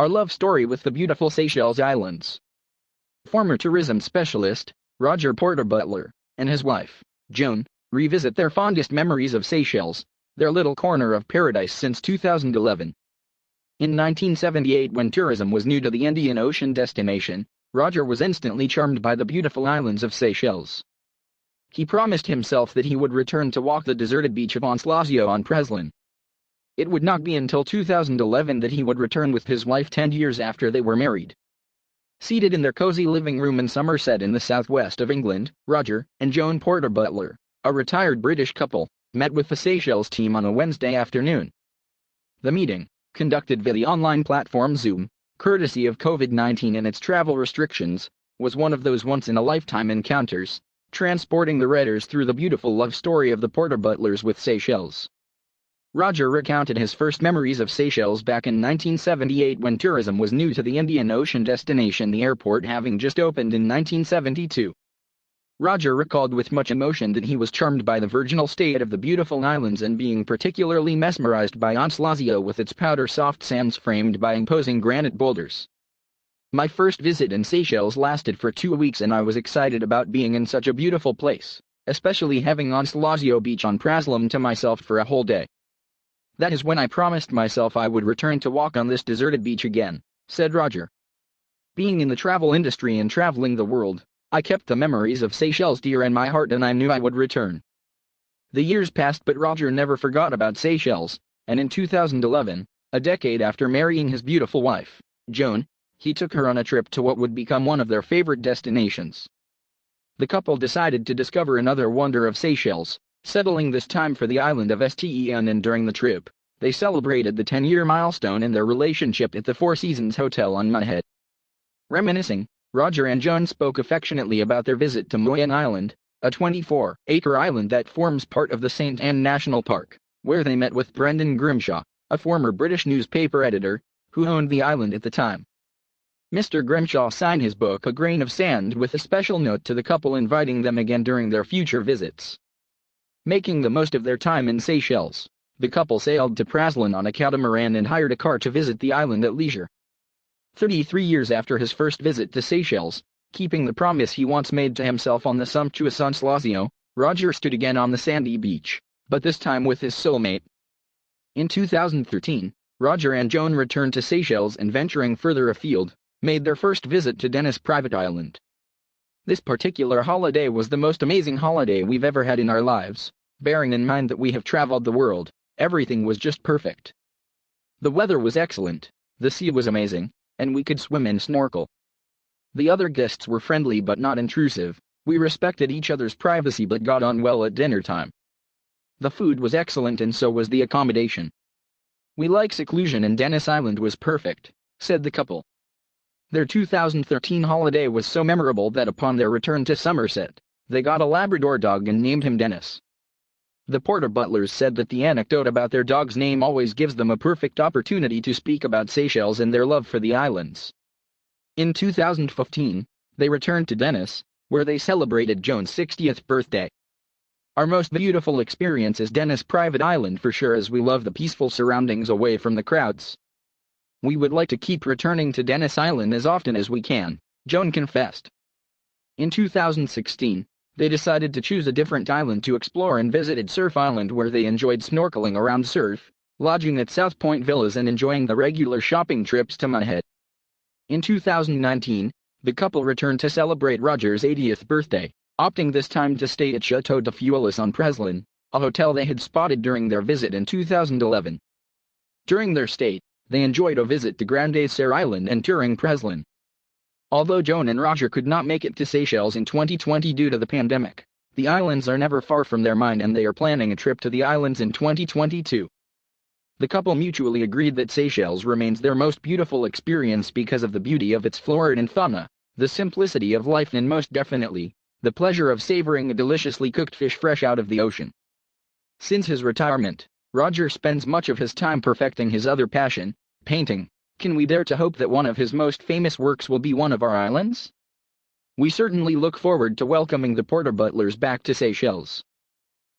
Our love story with the beautiful Seychelles Islands. Former tourism specialist, Roger Porter-Butler, and his wife, Joan, revisit their fondest memories of Seychelles, their little corner of paradise since 2011. In 1978, when tourism was new to the Indian Ocean destination, Roger was instantly charmed by the beautiful islands of Seychelles. He promised himself that he would return to walk the deserted beach of Onslasio on Preslin. It would not be until 2011 that he would return with his wife 10 years after they were married. Seated in their cozy living room in Somerset in the southwest of England, Roger and Joan Porter-Butler, a retired British couple, met with the Seychelles team on a Wednesday afternoon. The meeting, conducted via the online platform Zoom, courtesy of COVID-19 and its travel restrictions, was one of those once-in-a-lifetime encounters, transporting the readers through the beautiful love story of the Porter-Butlers with Seychelles. Roger recounted his first memories of Seychelles back in 1978 when tourism was new to the Indian Ocean destination, the airport having just opened in 1972. Roger recalled with much emotion that he was charmed by the virginal state of the beautiful islands and being particularly mesmerized by Onslasio with its powder-soft sands framed by imposing granite boulders. My first visit in Seychelles lasted for 2 weeks and I was excited about being in such a beautiful place, especially having Onslasio Beach on Praslin to myself for a whole day. That is when I promised myself I would return to walk on this deserted beach again, said Roger. Being in the travel industry and traveling the world, I kept the memories of Seychelles dear in my heart and I knew I would return. The years passed but Roger never forgot about Seychelles, and in 2011, a decade after marrying his beautiful wife, Joan, he took her on a trip to what would become one of their favorite destinations. The couple decided to discover another wonder of Seychelles, settling this time for the island of Sten, and during the trip, they celebrated the 10-year milestone in their relationship at the Four Seasons Hotel on Moyenne. Reminiscing, Roger and Joan spoke affectionately about their visit to Moyenne Island, a 24-acre island that forms part of the St. Anne National Park, where they met with Brendan Grimshaw, a former British newspaper editor, who owned the island at the time. Mr. Grimshaw signed his book A Grain of Sand with a special note to the couple inviting them again during their future visits. Making the most of their time in Seychelles, the couple sailed to Praslin on a catamaran and hired a car to visit the island at leisure. 33 years after his first visit to Seychelles, keeping the promise he once made to himself on the sumptuous Onslasio, Roger stood again on the sandy beach, but this time with his soulmate. In 2013, Roger and Joan returned to Seychelles and, venturing further afield, made their first visit to Dennis Private Island. This particular holiday was the most amazing holiday we've ever had in our lives, bearing in mind that we have traveled the world. Everything was just perfect. The weather was excellent, the sea was amazing, and we could swim and snorkel. The other guests were friendly but not intrusive, we respected each other's privacy but got on well at dinner time. The food was excellent and so was the accommodation. We like seclusion and Dennis Island was perfect, said the couple. Their 2013 holiday was so memorable that upon their return to Somerset, they got a Labrador dog and named him Dennis. The Porter-Butlers said that the anecdote about their dog's name always gives them a perfect opportunity to speak about Seychelles and their love for the islands. In 2015, they returned to Dennis, where they celebrated Joan's 60th birthday. Our most beautiful experience is Dennis Private Island for sure, as we love the peaceful surroundings away from the crowds. We would like to keep returning to Dennis Island as often as we can, Joan confessed. In 2016, they decided to choose a different island to explore and visited Surf Island, where they enjoyed snorkeling around surf, lodging at South Point Villas and enjoying the regular shopping trips to Moyenne. In 2019, the couple returned to celebrate Roger's 80th birthday, opting this time to stay at Chateau de Feuillis on Preslin, a hotel they had spotted during their visit in 2011. During their stay, they enjoyed a visit to Grande Serre Island and touring Preslin. Although Joan and Roger could not make it to Seychelles in 2020 due to the pandemic, the islands are never far from their mind and they are planning a trip to the islands in 2022. The couple mutually agreed that Seychelles remains their most beautiful experience because of the beauty of its flora and fauna, the simplicity of life and most definitely, the pleasure of savoring a deliciously cooked fish fresh out of the ocean. Since his retirement, Roger spends much of his time perfecting his other passion, painting. Can we dare to hope that one of his most famous works will be one of our islands? We certainly look forward to welcoming the Porter-Butlers back to Seychelles.